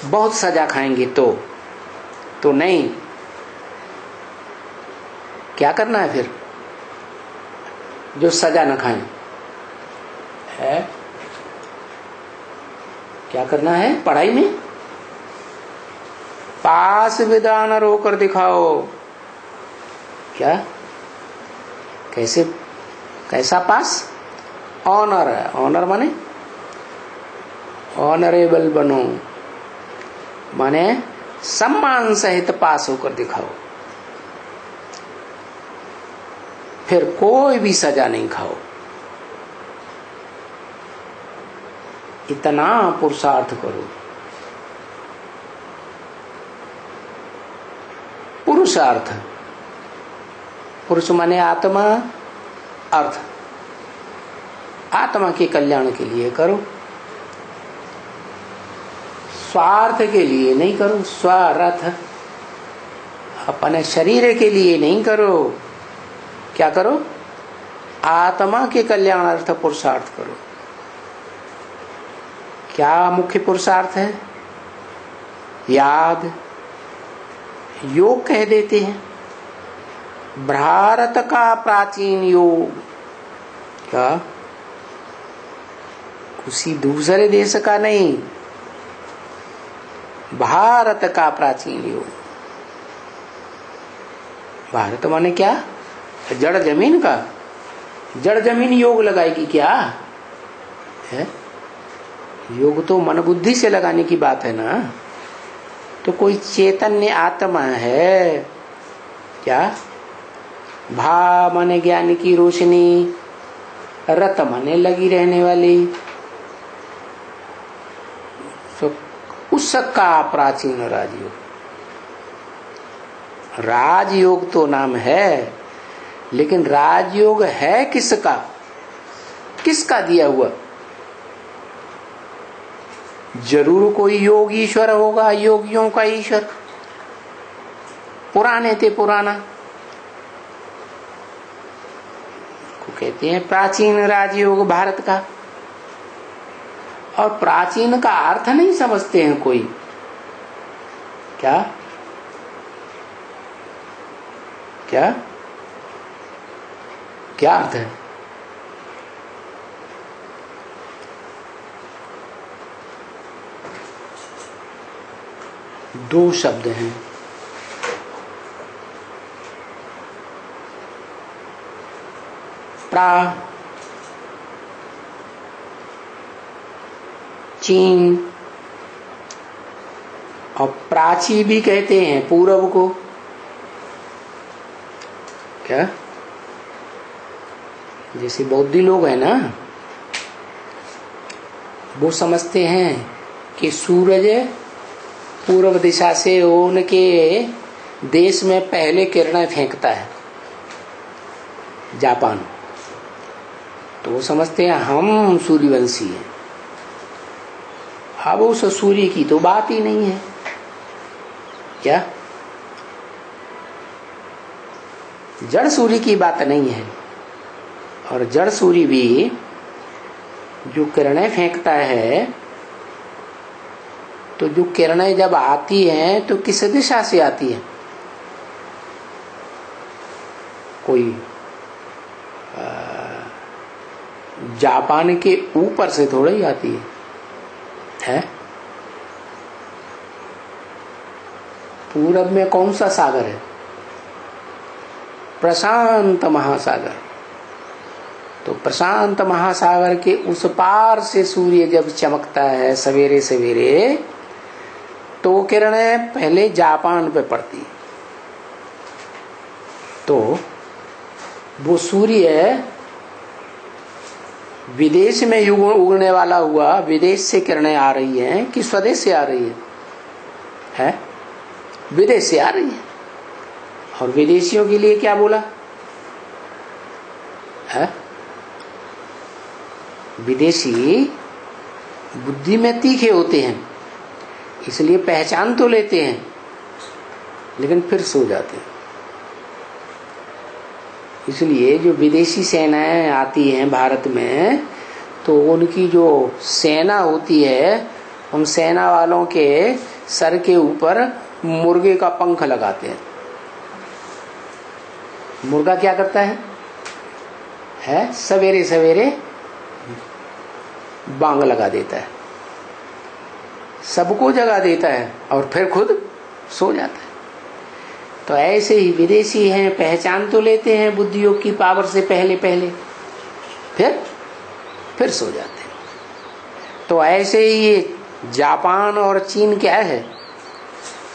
बहुत सजा खाएंगे तो नहीं। क्या करना है फिर जो सजा न खाएं? है क्या करना है पढ़ाई में? पास विधान रोकर दिखाओ। क्या कैसे कैसा पास? ऑनर है। ऑनर माने ऑनरेबल बनो, माने सम्मान सहित पास होकर दिखाओ। फिर कोई भी सजा नहीं खाओ। इतना पुरुषार्थ करो। पुरुषार्थ, पुरुष माने आत्मा, अर्थ आत्मा के कल्याण के लिए करो, स्वार्थ के लिए नहीं करो। स्वार्थ अपने शरीर के लिए नहीं करो। क्या करो? आत्मा के कल्याणार्थ पुरुषार्थ करो। क्या मुख्य पुरुषार्थ है? याद, योग कह देते हैं। भारत का प्राचीन योग, क्या किसी दूसरे देश का नहीं, भारत का प्राचीन योग। भारत माने क्या? जड़ जमीन का। जड़ जमीन योग लगाएगी क्या है? योग तो मन बुद्धि से लगाने की बात है ना। तो कोई चैतन्य आत्मा है क्या? भा माने ज्ञान की रोशनी, रत माने लगी रहने वाली, तो उसका प्राचीन राजयोग। राजयोग तो नाम है, लेकिन राजयोग है किसका? किसका दिया हुआ? जरूर कोई योग ईश्वर होगा, योगियों का ईश्वर। पुराने थे पुराना को कहते हैं प्राचीन राजयोग भारत का। और प्राचीन का अर्थ नहीं समझते हैं कोई। क्या क्या क्या अर्थ है? दो शब्द हैं, प्राचीन और प्राची भी कहते हैं पूर्व को। क्या? जैसे बौद्धि लोग हैं ना, वो समझते हैं कि सूरज पूर्व दिशा से उनके देश में पहले किरणें फेंकता है, जापान। तो वो समझते हैं हम सूर्यवंशी हैं। अब उस सूर्य की तो बात ही नहीं है। क्या? जड़ सूर्य की बात नहीं है। और जड़ सूर्य भी जो किरणें फेंकता है, तो जो किरणें जब आती हैं तो किस दिशा से आती है? कोई जापान के ऊपर से थोड़ा ही आती है? पूरब में कौन सा सागर है? प्रशांत महासागर। तो प्रशांत महासागर के उस पार से सूर्य जब चमकता है सवेरे सवेरे, तो किरणें पहले जापान पे पड़ती। तो वो सूर्य विदेश में उगने वाला हुआ, विदेश से किरणें आ रही हैं कि स्वदेश से आ रही है? विदेश से आ रही है। और विदेशियों के लिए क्या बोला है? विदेशी बुद्धि में तीखे होते हैं, इसलिए पहचान तो लेते हैं लेकिन फिर सो जाते हैं। इसलिए जो विदेशी सेनाएं आती हैं भारत में, तो उनकी जो सेना होती है, उन सेना वालों के सर के ऊपर मुर्गे का पंख लगाते हैं। मुर्गा क्या करता है सवेरे सवेरे बांग लगा देता है, सबको जगा देता है और फिर खुद सो जाता है। तो ऐसे ही विदेशी हैं, पहचान तो लेते हैं बुद्धि योग की पावर से पहले फिर सो जाते हैं। तो ऐसे ही ये जापान और चीन क्या है,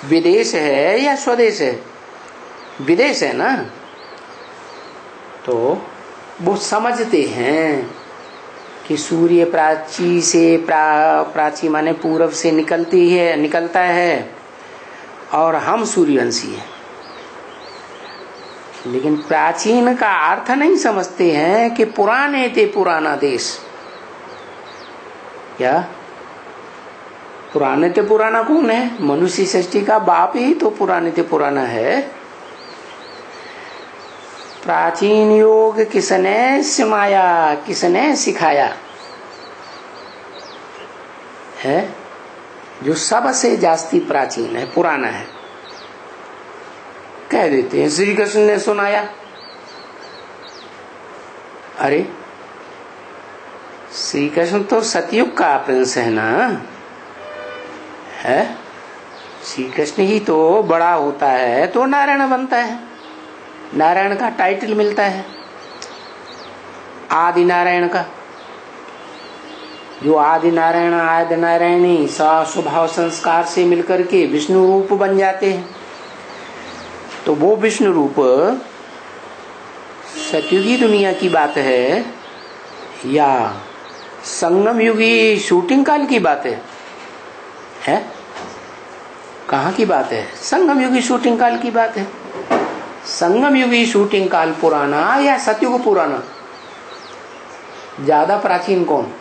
विदेश है या स्वदेश है? विदेश है ना। तो वो समझते हैं कि सूर्य प्राची से प्राची माने पूरब से निकलता है और हम सूर्यवंशी हैं। लेकिन प्राचीन का अर्थ नहीं समझते हैं कि पुराने थे पुराना देश। क्या पुराने थे पुराना कौन है? मनुष्य सृष्टि का बाप ही तो पुराने थे पुराना है। प्राचीन योग किसने सिमाया, किसने सिखाया है? जो सबसे जास्ती प्राचीन है, पुराना है, कह देते हैं श्री कृष्ण ने सुनाया। अरे श्री कृष्ण तो सतयुग का प्रिंस है ना, है? श्री कृष्ण ही तो बड़ा होता है तो नारायण बनता है, नारायण का टाइटल मिलता है, आदि नारायण का। जो आदि नारायण आदि नारायणी स्वभाव संस्कार से मिलकर के विष्णु रूप बन जाते हैं। तो वो विष्णु रूप सतयुगी दुनिया की बात है या संगम युगी शूटिंग काल की बात है? कहाँ की बात है? संगम युगी शूटिंग काल की बात है। संगम युगी शूटिंग काल पुराना या सतयुग पुराना? ज्यादा प्राचीन कौन?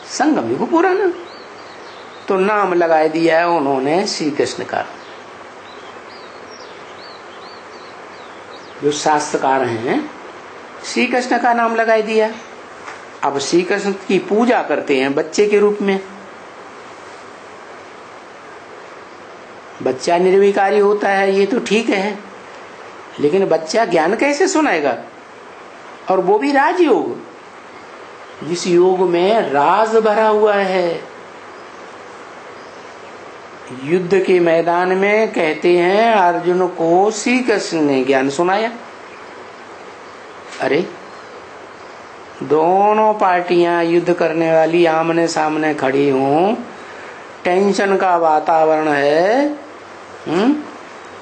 संगम युग पुराना। तो नाम लगा दिया है उन्होंने श्री कृष्ण का। जो शास्त्रकार हैं श्री कृष्ण का नाम लगा दिया। अब श्री कृष्ण की पूजा करते हैं बच्चे के रूप में। बच्चा निर्विकारी होता है ये तो ठीक है, लेकिन बच्चा ज्ञान कैसे सुनाएगा? और वो भी राजयोग, जिस योग में राज भरा हुआ है। युद्ध के मैदान में कहते हैं अर्जुन को श्री कृष्ण ने ज्ञान सुनाया। अरे दोनों पार्टियां युद्ध करने वाली आमने सामने खड़ी हों, टेंशन का वातावरण है,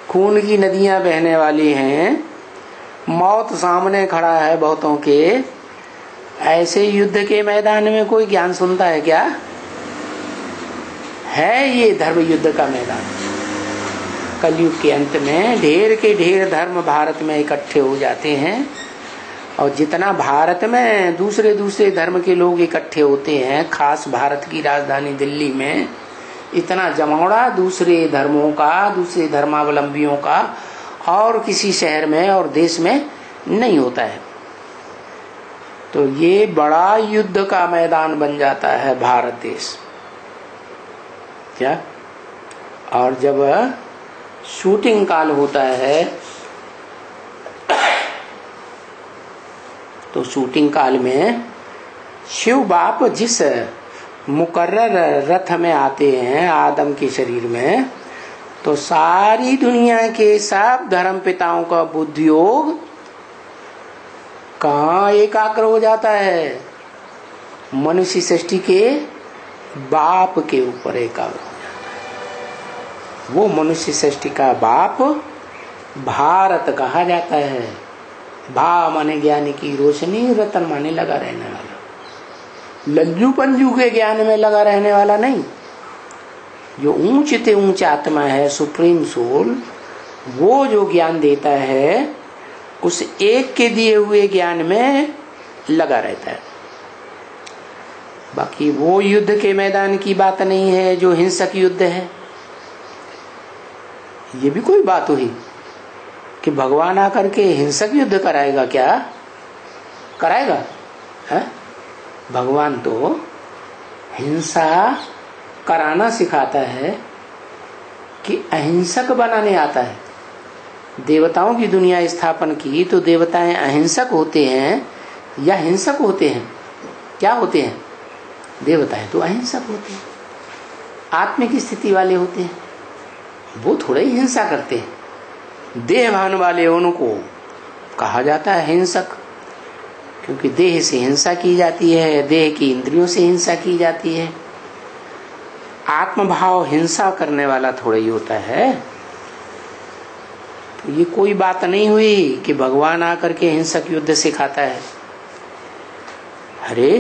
खून की नदियां बहने वाली हैं, मौत सामने खड़ा है बहुतों के। ऐसे युद्ध के मैदान में कोई ज्ञान सुनता है क्या? है ये धर्म युद्ध का मैदान। कलयुग के अंत में ढेर के ढेर धर्म भारत में इकट्ठे हो जाते हैं, और जितना भारत में दूसरे दूसरे धर्म के लोग इकट्ठे होते हैं, खास भारत की राजधानी दिल्ली में इतना जमावड़ा दूसरे धर्मों का, दूसरे धर्मावलंबियों का और किसी शहर में और देश में नहीं होता है। तो ये बड़ा युद्ध का मैदान बन जाता है भारत देश। क्या? और जब शूटिंग काल होता है तो शूटिंग काल में शिव बाप जिस मुकर्रर रथ में आते हैं आदम के शरीर में, तो सारी दुनिया के सब धर्म पिताओं का बुद्धि योग कहाँ एकाग्र हो जाता है? मनुष्य सृष्टि के बाप के ऊपर एकाग्र हो जाता है। वो मनुष्य सृष्टि का बाप भारत कहा जाता है। भा माने ज्ञानी की रोशनी, रतन माने लगा रहने वाला, लज्जू पंजू के ज्ञान में लगा रहने वाला नहीं। जो ऊंच ते ऊंच आत्मा है, सुप्रीम सोल, वो जो ज्ञान देता है उस एक के दिए हुए ज्ञान में लगा रहता है। बाकी वो युद्ध के मैदान की बात नहीं है जो हिंसक युद्ध है। ये भी कोई बात हुई कि भगवान आकर के हिंसक युद्ध कराएगा क्या? कराएगा? है? भगवान तो हिंसा कराना सिखाता है कि अहिंसक बनाने आता है। देवताओं की दुनिया स्थापन की तो देवताएं अहिंसक होते हैं या हिंसक होते हैं? क्या होते हैं? देवताएं तो अहिंसक होते हैं, आत्मिक स्थिति वाले होते हैं, वो थोड़ा ही हिंसा करते हैं। देहभान वाले उनको कहा जाता है हिंसक, क्योंकि देह से हिंसा की जाती है, देह की इंद्रियों से हिंसा की जाती है। आत्मभाव हिंसा करने वाला थोड़ा ही होता है। तो ये कोई बात नहीं हुई कि भगवान आकर के हिंसक युद्ध सिखाता है। अरे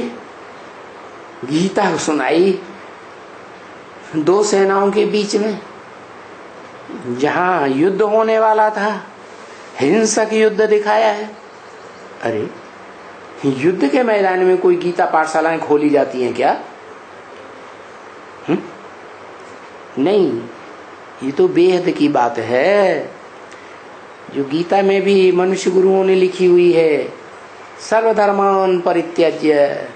गीता सुनाई दो सेनाओं के बीच में, जहां युद्ध होने वाला था, हिंसक युद्ध दिखाया है। अरे युद्ध के मैदान में कोई गीता पाठशालाएं खोली जाती हैं क्या? नहीं, ये तो बेहद की बात है जो गीता में भी मनुष्य गुरुओं ने लिखी हुई है। सर्वधर्मान परित्यज्य,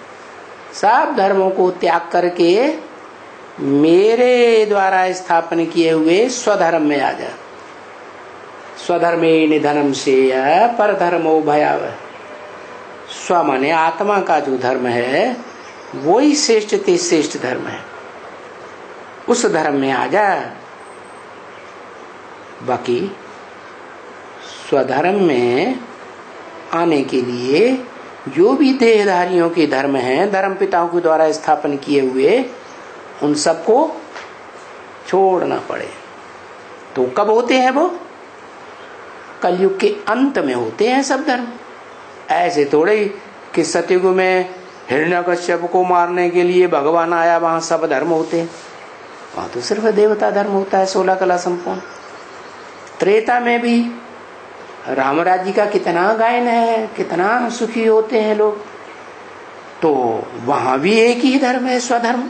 सब धर्मों को त्याग करके मेरे द्वारा स्थापन किए हुए स्वधर्म में आ जा। स्वधर्मे निधनम से पर धर्मो भयावह। स्व माने आत्मा का जो धर्म है वही श्रेष्ठ ते श्रेष्ठ धर्म है, उस धर्म में आ जा। बाकी स्वधर्म में आने के लिए जो भी देहधारियों के धर्म हैं, धर्म पिताओं के द्वारा स्थापन किए हुए, उन सबको छोड़ना पड़े। तो कब होते हैं वो? कलयुग के अंत में होते हैं सब धर्म। ऐसे थोड़े ही कि सतयुग में हिरण्यकश्यप को मारने के लिए भगवान आया, वहां सब धर्म होते हैं। वहां तो सिर्फ देवता धर्म होता है, 16 कला संपूर्ण। त्रेता में भी राम राज्य का कितना गायन है, कितना सुखी होते हैं लोग। तो वहां भी एक ही धर्म है, स्वधर्म।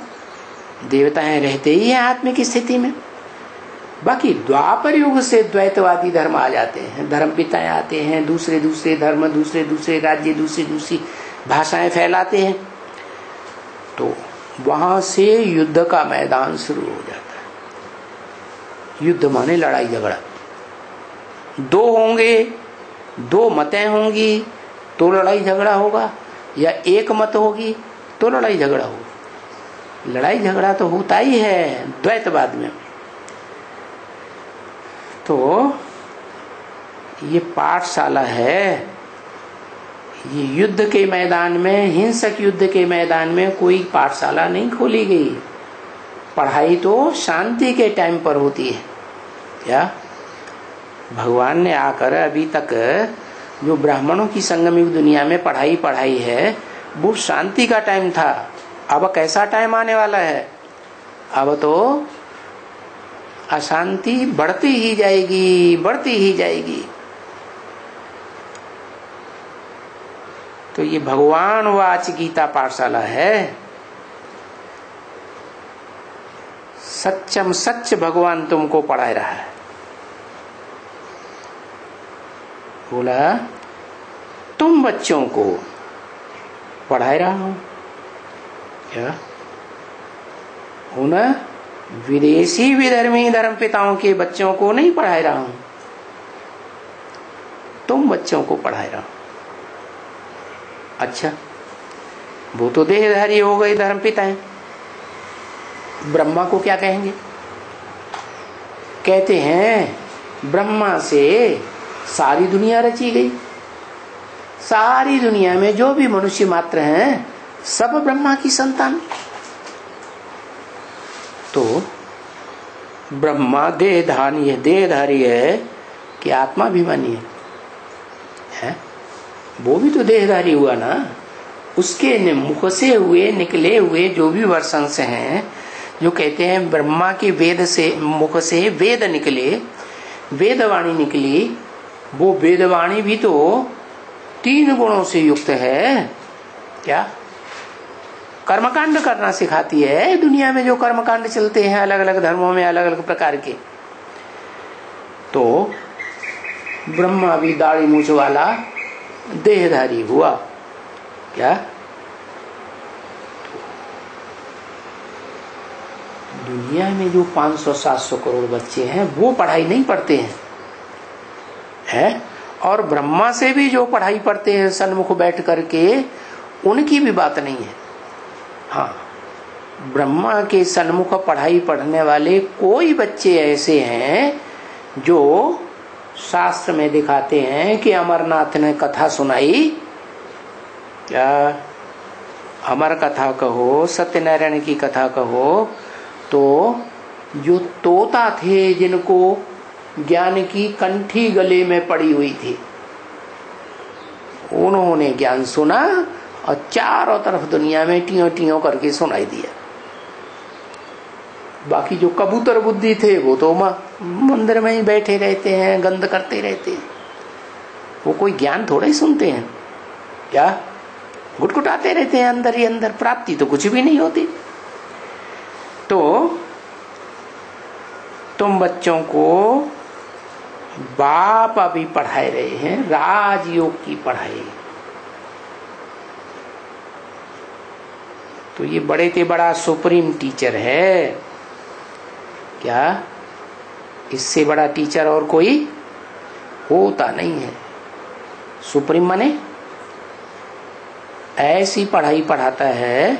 देवताएं रहते ही हैं आत्मिक स्थिति में। बाकी द्वापर युग से द्वैतवादी धर्म आ जाते हैं, धर्म पिताएं आते हैं, दूसरे दूसरे धर्म, दूसरे दूसरे राज्य, दूसरी दूसरी भाषाएं फैलाते हैं। तो वहां से युद्ध का मैदान शुरू हो जाता है। युद्ध माने लड़ाई झगड़ा। दो होंगे, दो मतें होंगी तो लड़ाई झगड़ा होगा, या एक मत होगी तो लड़ाई झगड़ा होगा। लड़ाई झगड़ा तो होता ही है द्वैतवाद में। तो ये पाठशाला है, ये युद्ध के मैदान में, हिंसक युद्ध के मैदान में कोई पाठशाला नहीं खोली गई। पढ़ाई तो शांति के टाइम पर होती है। क्या भगवान ने आकर अभी तक जो ब्राह्मणों की संगमिक दुनिया में पढ़ाई पढ़ाई है, वो शांति का टाइम था। अब कैसा टाइम आने वाला है? अब तो अशांति बढ़ती ही जाएगी, बढ़ती ही जाएगी। तो ये भगवान वाच गीता पाठशाला है। सच्चम सच भगवान तुमको पढ़ा रहा है। बोला तुम बच्चों को पढ़ा रहा हूं। क्या उन विदेशी विधर्मी धर्म पिताओं के बच्चों को नहीं पढ़ा रहा हूं, तुम बच्चों को पढ़ा रहा हूं। अच्छा, वो तो देहधारी हो गए धर्म पिताएं। ब्रह्मा को क्या कहेंगे? कहते हैं ब्रह्मा से सारी दुनिया रची गई। सारी दुनिया में जो भी मनुष्य मात्र हैं सब ब्रह्मा की संतान। तो ब्रह्मा देहधारी है कि आत्माभिमानी है? वो भी तो देहधारी हुआ ना। उसके मुख से हुए निकले हुए जो भी वर्षंश हैं, जो कहते हैं ब्रह्मा के वेद से, मुख से वेद निकले, वेदवाणी निकली, वो वेदवाणी भी तो 3 गुणों से युक्त है। क्या? कर्मकांड करना सिखाती है। दुनिया में जो कर्मकांड चलते हैं अलग अलग धर्मों में, अलग अलग प्रकार के, तो ब्रह्मा भी दाढ़ी मूछ वाला देहधारी हुआ। क्या दुनिया में जो 500-700 करोड़ बच्चे हैं वो पढ़ाई नहीं पढ़ते हैं, और ब्रह्मा से भी जो पढ़ाई पढ़ते हैं सन्मुख बैठ करके, उनकी भी बात नहीं है। हाँ, ब्रह्मा के सन्मुख पढ़ाई पढ़ने वाले कोई बच्चे ऐसे हैं जो शास्त्र में दिखाते हैं कि अमरनाथ ने कथा सुनाई, क्या अमर कथा कहो, सत्यनारायण की कथा कहो, तो जो तोता थे जिनको ज्ञान की कंठी गले में पड़ी हुई थी, उन्होंने ज्ञान सुना और चारों तरफ दुनिया में टियों टियों करके सुनाई दिया। बाकी जो कबूतर बुद्धि थे वो तो मंदिर में ही बैठे रहते हैं, गंद करते रहते हैं, वो कोई ज्ञान थोड़ा ही सुनते हैं, क्या गुटगुटाते रहते हैं अंदर ही अंदर, प्राप्ति तो कुछ भी नहीं होती। तो तुम बच्चों को बाप अभी पढ़ाए रहे हैं राजयोग की पढ़ाई, तो ये बड़े से बड़ा सुप्रीम टीचर है। क्या इससे बड़ा टीचर और कोई होता नहीं है। सुप्रीम माने ऐसी पढ़ाई पढ़ाता है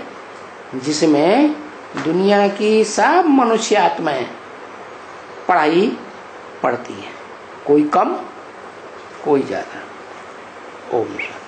जिसमें दुनिया की सब मनुष्य आत्माएं पढ़ाई पढ़ती है, कोई कम कोई ज्यादा। ओम शांति।